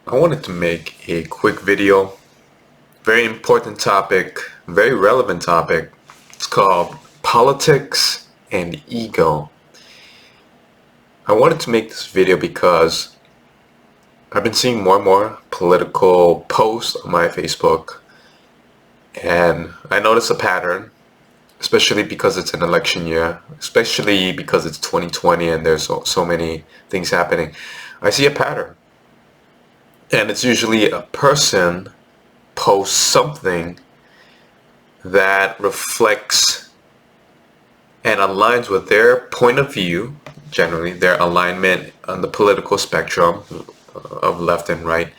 I wanted to make a quick video. Very important topic, very relevant topic. It's called politics and ego. I wanted to make this video because I've been seeing more and more political posts on my Facebook, and I notice a pattern, especially because it's an election year, especially because it's 2020 and there's so many things happening. I see a pattern, and it's usually a person post something that reflects and aligns with their point of view, generally their alignment on the political spectrum of left and right,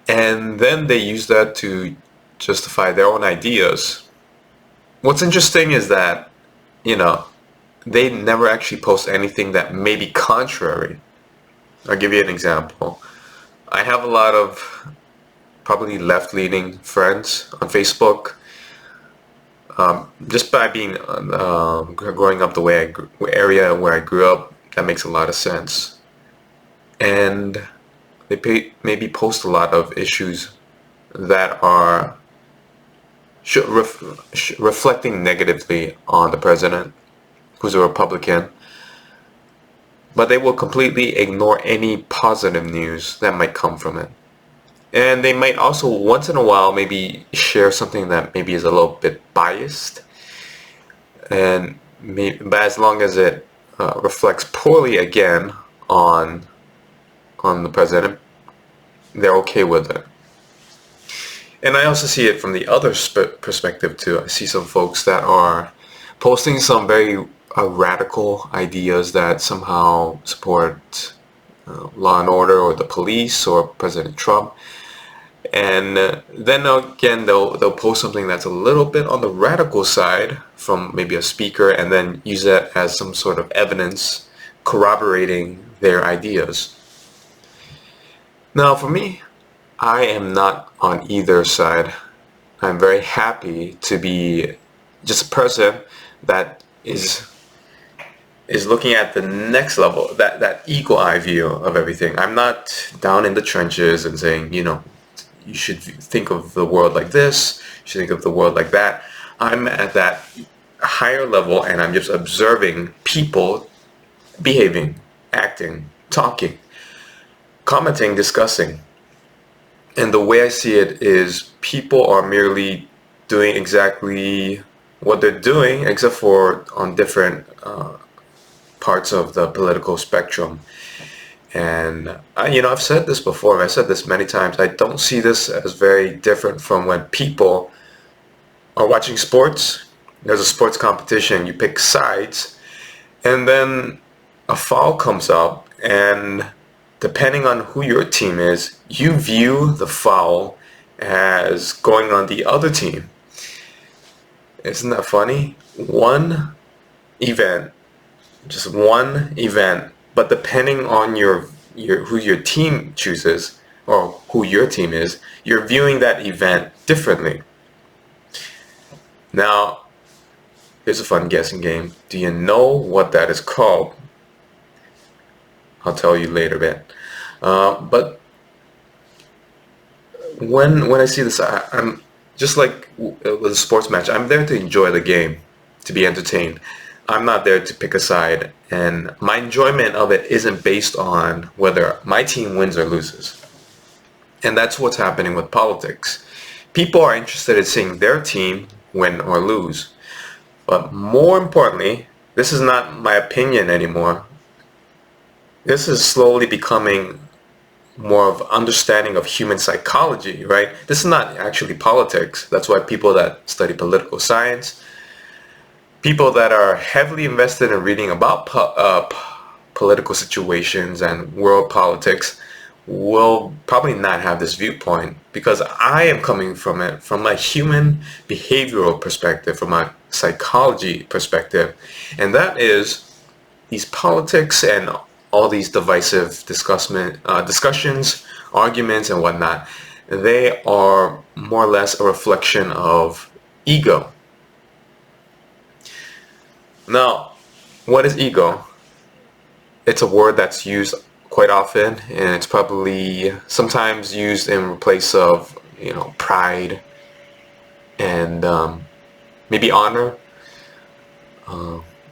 and then they use that to justify their own ideas. What's interesting is that, they never actually post anything that may be contrary. I'll give you an example. I have a lot of probably left-leaning friends on Facebook. Just by being growing up the way area where I grew up, that makes a lot of sense. And they maybe post a lot of issues that are reflecting negatively on the president, who's a Republican. But they will completely ignore any positive news that might come from it. And they might also once in a while maybe share something that maybe is a little bit biased, but as long as it reflects poorly again on the president, they're okay with it. And I also see it from the other perspective too. I see some folks that are posting some very radical ideas that somehow support law and order or the police or President Trump. And then again, they'll post something that's a little bit on the radical side from maybe a speaker, and then use that as some sort of evidence corroborating their ideas. Now, for me, I am not on either side. I'm very happy to be just a person that is looking at the next level, that eagle eye view of everything. I'm not down in the trenches and saying, you should think of the world like this, you should think of the world like that. I'm at that higher level, and I'm just observing people behaving, acting, talking, commenting, discussing. And the way I see it is people are merely doing exactly what they're doing, except for on different parts of the political spectrum. And I've said this before, I've said this many times, I don't see this as very different from when people are watching sports. There's a sports competition, you pick sides, and then a foul comes up, and depending on who your team is, you view the foul as going on the other team. Isn't that funny? One event, just one event, but depending on who your team chooses or who your team is, you're viewing that event differently. Now, here's a fun guessing game. Do you know what that is called? I'll tell you later, Ben. But when I see this, I'm just like with a sports match. I'm there to enjoy the game, to be entertained. I'm not there to pick a side, and my enjoyment of it isn't based on whether my team wins or loses. And that's what's happening with politics. People are interested in seeing their team win or lose. But more importantly, this is not my opinion anymore. This is slowly becoming more of understanding of human psychology, right? This is not actually politics. That's why people that study political science, people that are heavily invested in reading about political situations and world politics will probably not have this viewpoint, because I am coming from it from a human behavioral perspective, from a psychology perspective, and that is these politics and all these divisive discussions, arguments, and whatnot. They are more or less a reflection of ego. Now, what is ego? It's a word that's used quite often, and it's probably sometimes used in place of, pride and maybe honor,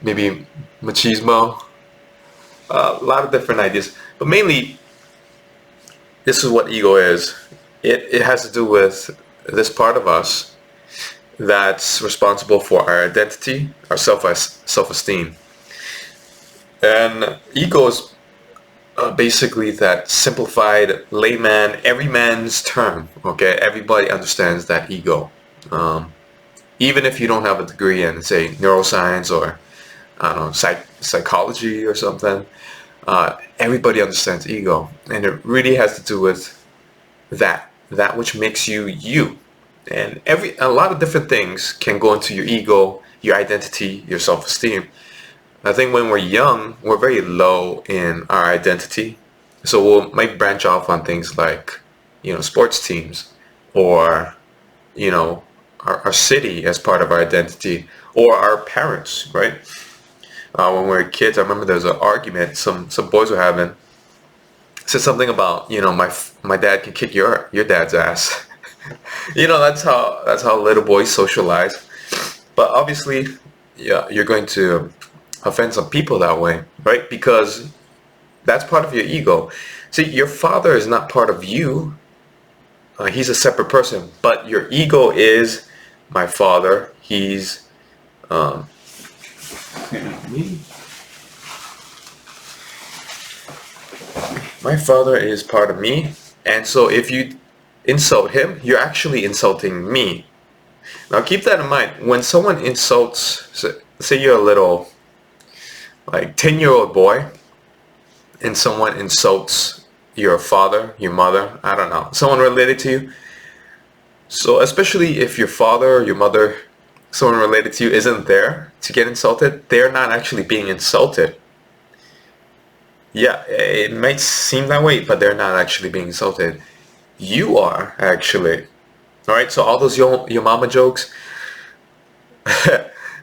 maybe machismo, a lot of different ideas. But mainly, this is what ego is. It has to do with this part of us that's responsible for our identity, our self-esteem. And ego is basically that simplified layman, everyman's term. Okay, everybody understands that ego. Even if you don't have a degree in, say, neuroscience or I don't know, psychology or something, everybody understands ego, and it really has to do with that which makes you you. And a lot of different things can go into your ego, your identity, your self-esteem. I think when we're young, we're very low in our identity, so we might branch off on things like, sports teams, or our city as part of our identity, or our parents, right? When we were kids, I remember there was an argument some boys were having. Said something about, my dad can kick your dad's ass. That's how little boys socialize. But obviously, yeah, you're going to offend some people that way, right? Because that's part of your ego. See, your father is not part of you. He's a separate person, but your ego is my father. He's my father is part of me, and so if you insult him, you're actually insulting me. Now keep that in mind. When someone insults, say you're a little, like 10-year-old boy, and someone insults your father, your mother, I don't know, someone related to you. So especially if your father or your mother, someone related to you, isn't there to get insulted, they're not actually being insulted. Yeah, it might seem that way, but they're not actually being insulted. You are, actually. All right, so all those your mama jokes,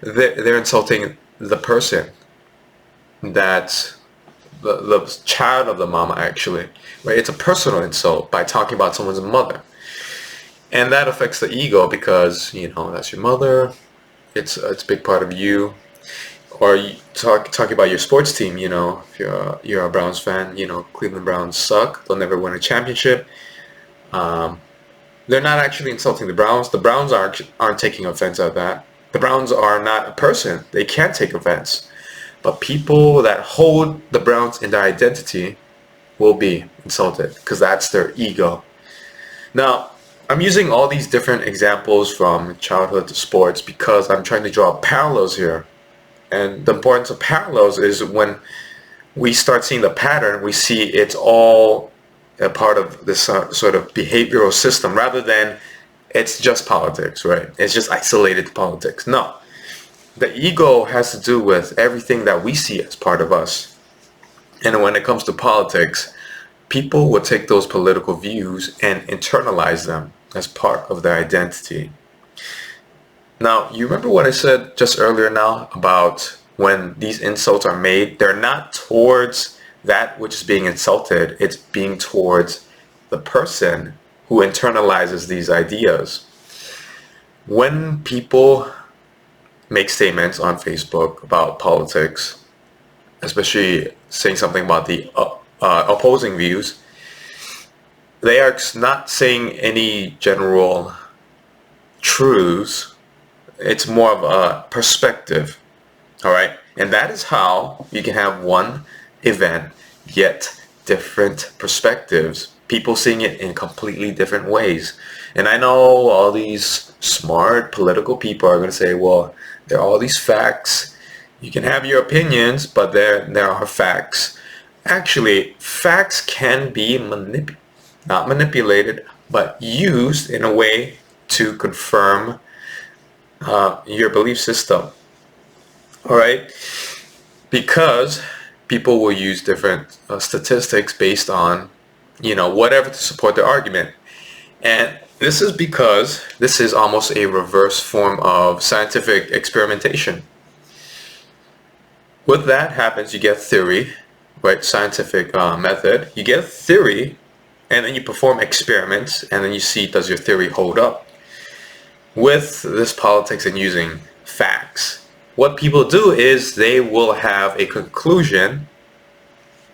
they're insulting the person, that's the child of the mama, actually. Right? It's a personal insult by talking about someone's mother. And that affects the ego because, that's your mother. It's a big part of you. Or you talking about your sports team, if you're a Browns fan, Cleveland Browns suck. They'll never win a championship. They're not actually insulting the Browns. The Browns aren't taking offense at that. The Browns are not a person. They can't take offense. But people that hold the Browns in their identity will be insulted because that's their ego. Now, I'm using all these different examples from childhood to sports because I'm trying to draw parallels here. And the importance of parallels is when we start seeing the pattern, we see it's all a part of this sort of behavioral system rather than it's just politics, right? It's just isolated to politics. No. The ego has to do with everything that we see as part of us. And when it comes to politics, people will take those political views and internalize them as part of their identity. Now, you remember what I said just earlier now about when these insults are made, they're not towards that which is being insulted, it's being towards the person who internalizes these ideas. When people make statements on Facebook about politics, especially saying something about the opposing views, they are not saying any general truths. It's more of a perspective, all right? And that is how you can have one event, yet different perspectives. People seeing it in completely different ways. And I know all these smart political people are going to say, well, there are all these facts. You can have your opinions, but there are facts. Actually, facts can be not manipulated, but used in a way to confirm your belief system. All right? Because people will use different statistics based on, whatever to support their argument. And this is because this is almost a reverse form of scientific experimentation. With that happens, you get theory, right, scientific method. You get a theory, and then you perform experiments, and then you see, does your theory hold up? With this politics and using facts, what people do is they will have a conclusion,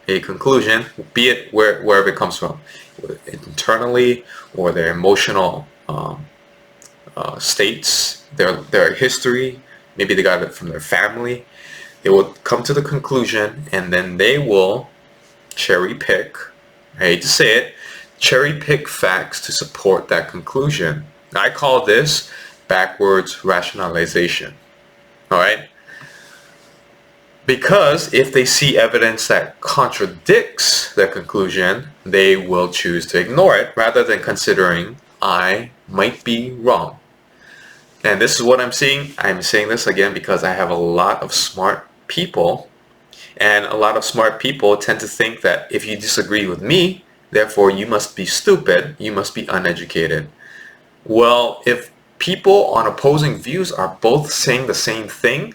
be it wherever it comes from, internally or their emotional states, their history, maybe they got it from their family. They will come to the conclusion, and then they will cherry pick, I hate to say it, cherry pick facts to support that conclusion. I call this backwards rationalization. All right? Because if they see evidence that contradicts their conclusion, they will choose to ignore it rather than considering I might be wrong. And this is what I'm seeing. I'm saying this again because I have a lot of smart people, and a lot of smart people tend to think that if you disagree with me, therefore you must be stupid, you must be uneducated. Well, if people on opposing views are both saying the same thing,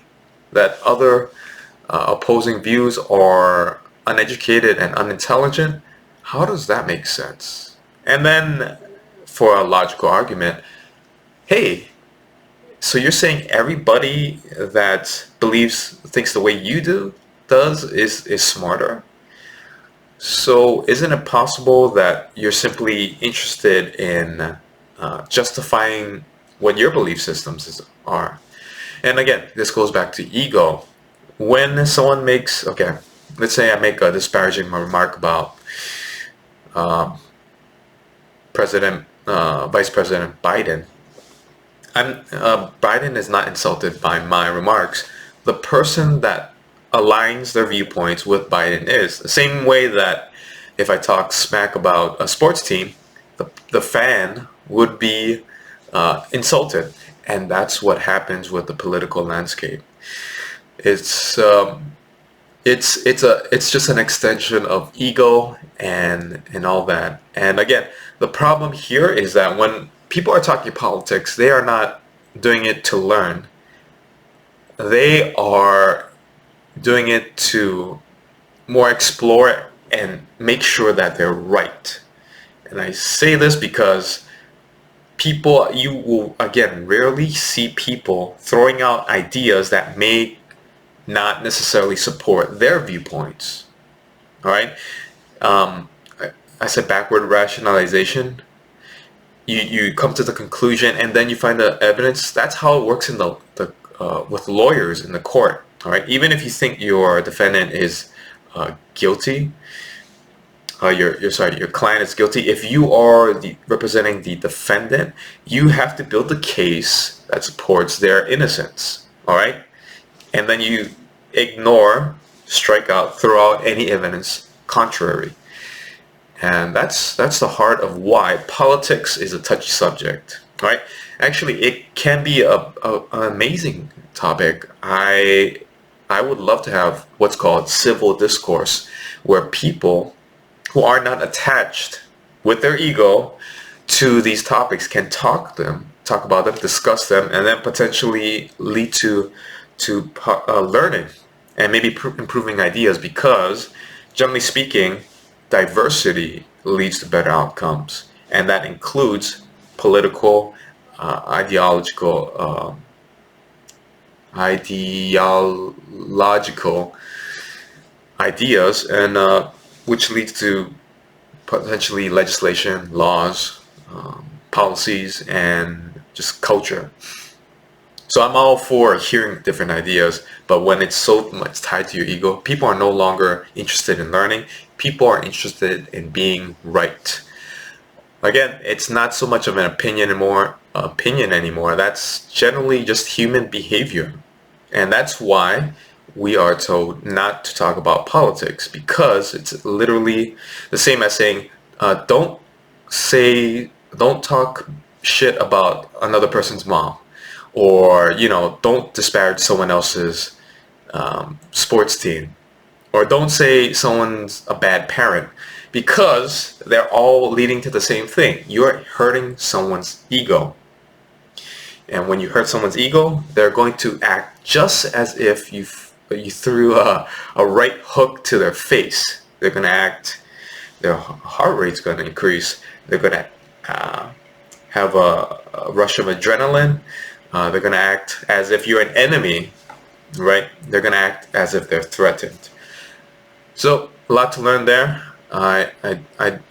that other opposing views are uneducated and unintelligent, how does that make sense? And then for a logical argument, hey, so you're saying everybody that thinks the way you does is smarter? So isn't it possible that you're simply interested in justifying what your belief systems are? And again, this goes back to ego. When someone makes, okay, let's say I make a disparaging remark about Vice President Biden. Biden is not insulted by my remarks. The person that aligns their viewpoints with Biden is. The same way that if I talk smack about a sports team, the fan would be insulted. And that's what happens with the political landscape. It's just an extension of ego and all that. And again, the problem here is that when people are talking politics, they are not doing it to learn. They are doing it to more explore and make sure that they're right. And I say this because you will, again, rarely see people throwing out ideas that may not necessarily support their viewpoints. All right? I said backward rationalization. You come to the conclusion and then you find the evidence. That's how it works in with lawyers in the court. All right, even if you think your defendant is guilty, your client is guilty. If you are representing the defendant, you have to build a case that supports their innocence. All right, and then you ignore, strike out, throw out any evidence contrary. And that's the heart of why politics is a touchy subject, right? Actually, it can be an amazing topic. I would love to have what's called civil discourse, where people who are not attached with their ego to these topics can talk about them, discuss them, and then potentially lead to learning and maybe improving ideas, because generally speaking, diversity leads to better outcomes, and that includes political, ideological ideas, and which leads to potentially legislation, laws, policies, and just culture. So I'm all for hearing different ideas, but when it's so much tied to your ego, people are no longer interested in learning. People are interested in being right. Again, it's not so much of an opinion anymore. That's generally just human behavior. And that's why we are told not to talk about politics, because it's literally the same as saying, don't talk shit about another person's mom, or don't disparage someone else's sports team, or don't say someone's a bad parent, because they're all leading to the same thing. You're hurting someone's ego. And when you hurt someone's ego, they're going to act just as if you've you threw a right hook to their face, they're going to act, their heart rate's going to increase, they're going to have a rush of adrenaline, they're going to act as if you're an enemy, right? They're going to act as if they're threatened. So a lot to learn there.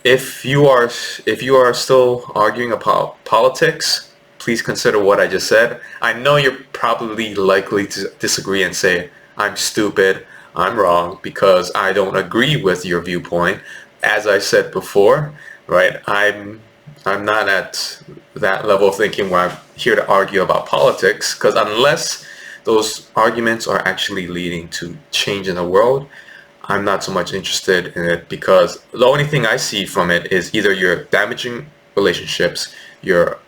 If you are still arguing about politics, please consider what I just said. I know you're probably likely to disagree and say, I'm stupid, I'm wrong, because I don't agree with your viewpoint. As I said before, right, I'm not at that level of thinking where I'm here to argue about politics, because unless those arguments are actually leading to change in the world, I'm not so much interested in it, because the only thing I see from it is either you're damaging relationships, you're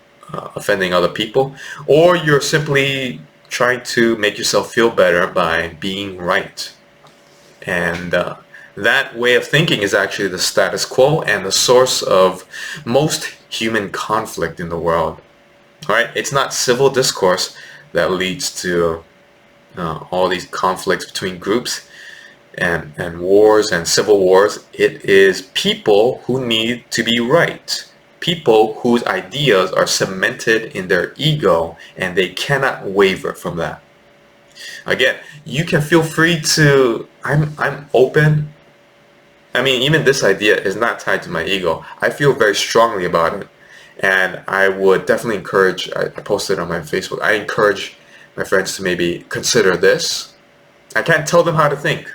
offending other people, or you're simply trying to make yourself feel better by being right. And that way of thinking is actually the status quo and the source of most human conflict in the world. All right, it's not civil discourse that leads to all these conflicts between groups and wars and civil wars. It is people who need to be right. People whose ideas are cemented in their ego and they cannot waver from that. Again, you can feel free to, I'm open. I mean, even this idea is not tied to my ego. I feel very strongly about it. And I would definitely encourage, I posted on my Facebook, I encourage my friends to maybe consider this. I can't tell them how to think.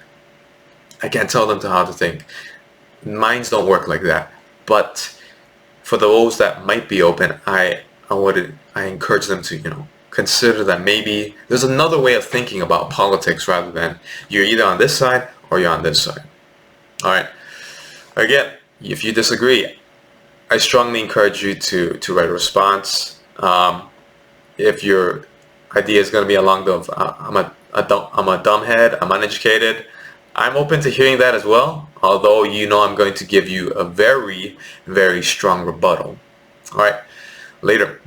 I can't tell them how to think. Minds don't work like that. But for those that might be open, I encourage them to, consider that maybe there's another way of thinking about politics rather than you're either on this side or you're on this side. All right. Again, if you disagree, I strongly encourage you to write a response. If your idea is going to be along the I'm a dumbhead, I'm uneducated, I'm open to hearing that as well, although I'm going to give you a very, very strong rebuttal. All right, later.